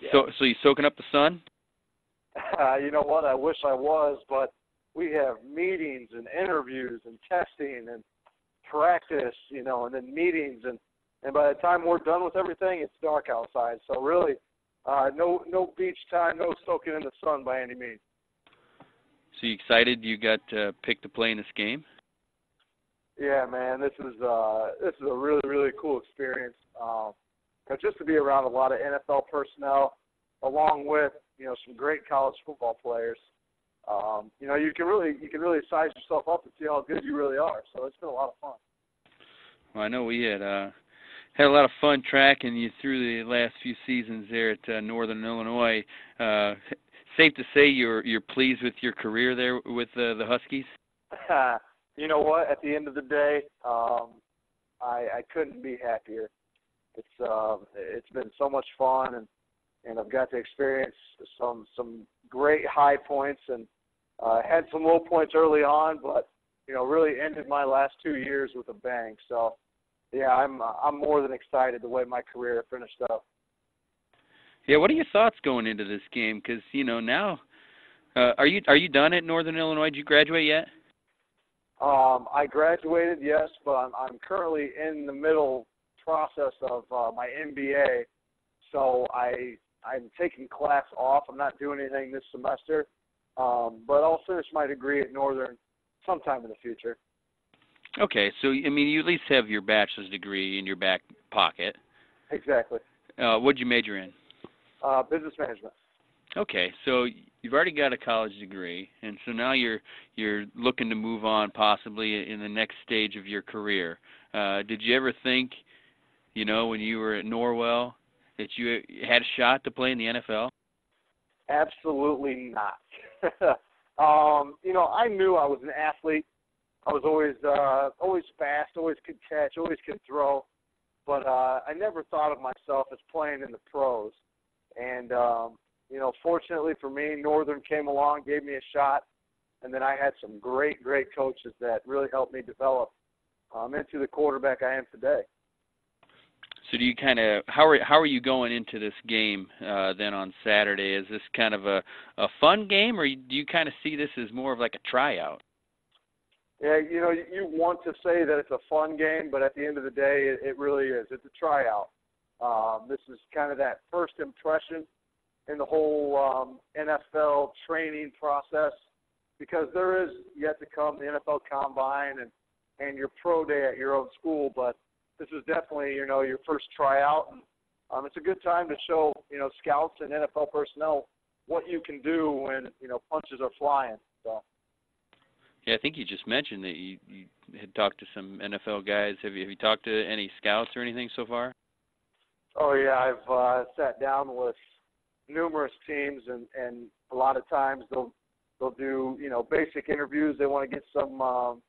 Yeah. So you soaking up the sun? You know what? I wish I was, but we have meetings and interviews and testing and practice, and then meetings, and by the time we're done with everything, it's dark outside. So really, no beach time, no soaking in the sun by any means. So you excited you got picked to play in this game? Yeah, man, this is a really, really cool experience. Just to be around a lot of NFL personnel, along with some great college football players. You can really size yourself up and see how good you really are. So it's been a lot of fun. Well, I know we had a lot of fun tracking you through the last few seasons there at Northern Illinois. Safe to say you're pleased with your career there with the Huskies? You know what? At the end of the day, I couldn't be happier. It's been so much fun, and I've got to experience some great high points, and had some low points early on, but really ended my last 2 years with a bang. So yeah, I'm more than excited the way my career finished up. Yeah, what are your thoughts going into this game? Because now, are you done at Northern Illinois? Did you graduate yet? I graduated, yes, but I'm currently in the middle process of my MBA. So I'm taking class off. I'm not doing anything this semester, but I'll finish my degree at Northern sometime in the future. Okay, so you at least have your bachelor's degree in your back pocket. Exactly. What'd you major in? Business management. Okay, so you've already got a college degree, and so now you're looking to move on possibly in the next stage of your career. Did you ever think, when you were at Norwell, that you had a shot to play in the NFL? Absolutely not. I knew I was an athlete. I was always fast, always could catch, always could throw, but I never thought of myself as playing in the pros. And fortunately for me, Northern came along, gave me a shot, and then I had some great coaches that really helped me develop into the quarterback I am today. So do you how are you going into this game then on Saturday? Is this kind of a fun game, or do you kind of see this as more of like a tryout? Yeah, you want to say that it's a fun game, but at the end of the day, it really is. It's a tryout. This is kind of that first impression in the whole NFL training process, because there is yet to come the NFL Combine and your pro day at your own school, but this is definitely, your first tryout, and it's a good time to show, scouts and NFL personnel what you can do when, punches are flying. So. Yeah, I think you just mentioned that you had talked to some NFL guys. Have you talked to any scouts or anything so far? Oh, yeah, I've sat down with numerous teams, and a lot of times they'll do, basic interviews. They want to get some,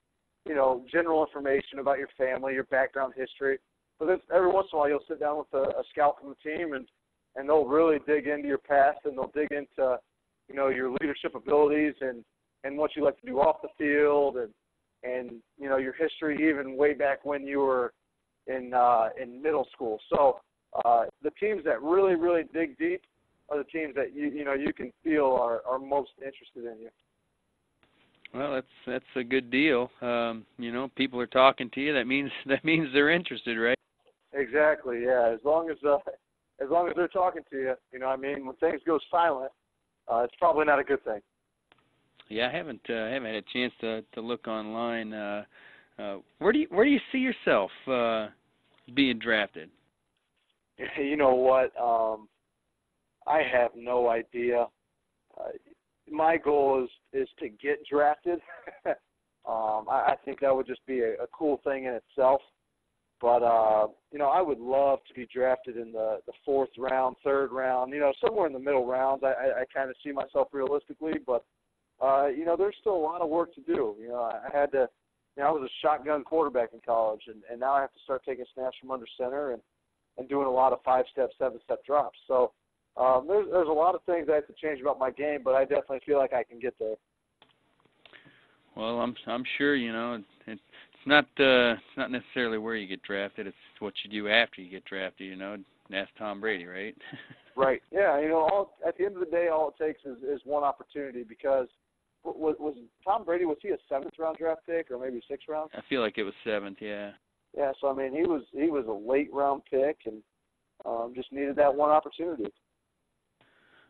general information about your family, your background history. But then every once in a while you'll sit down with a scout from the team, and they'll really dig into your past, and they'll dig into, your leadership abilities and what you like to do off the field, and your history even way back when you were in middle school. So the teams that really, really dig deep are the teams that you can feel are most interested in you. Well, that's a good deal. People are talking to you. That means they're interested, right? Exactly. Yeah. As long as they're talking to you, when things go silent, it's probably not a good thing. Yeah, I haven't had a chance to look online. Where do you see yourself being drafted? You know what? I have no idea. My goal is to get drafted. I think that would just be a cool thing in itself. But, I would love to be drafted in the fourth round, third round, somewhere in the middle rounds. I kind of see myself realistically, but, there's still a lot of work to do. I was a shotgun quarterback in college, and now I have to start taking snaps from under center and doing a lot of 5-step, 7-step drops. So there's a lot of things I have to change about my game, but I definitely feel like I can get there. Well, I'm sure it's not necessarily where you get drafted. It's what you do after you get drafted. ask Tom Brady, right? Right. Yeah. At the end of the day, all it takes is one opportunity because was Tom Brady, was he a 7th-round draft pick or maybe 6th round? I feel like it was 7th, yeah. Yeah. So I mean, he was a late-round pick and just needed that one opportunity.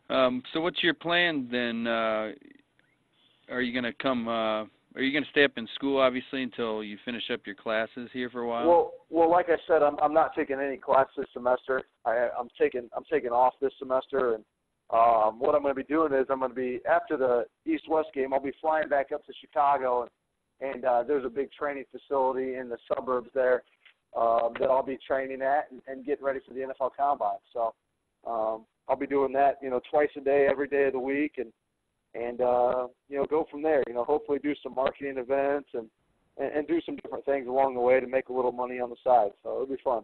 So what's your plan then? Are you going to come? Are you going to stay up in school obviously until you finish up your classes here for a while? Well, like I said, I'm not taking any class this semester. I'm taking off this semester, and what I'm going to be doing is I'm going to be after the East-West game. I'll be flying back up to Chicago, and there's a big training facility in the suburbs there that I'll be training at and getting ready for the NFL Combine. So I'll be doing that, twice a day, every day of the week, and go from there. Hopefully do some marketing events and do some different things along the way to make a little money on the side. So it'll be fun.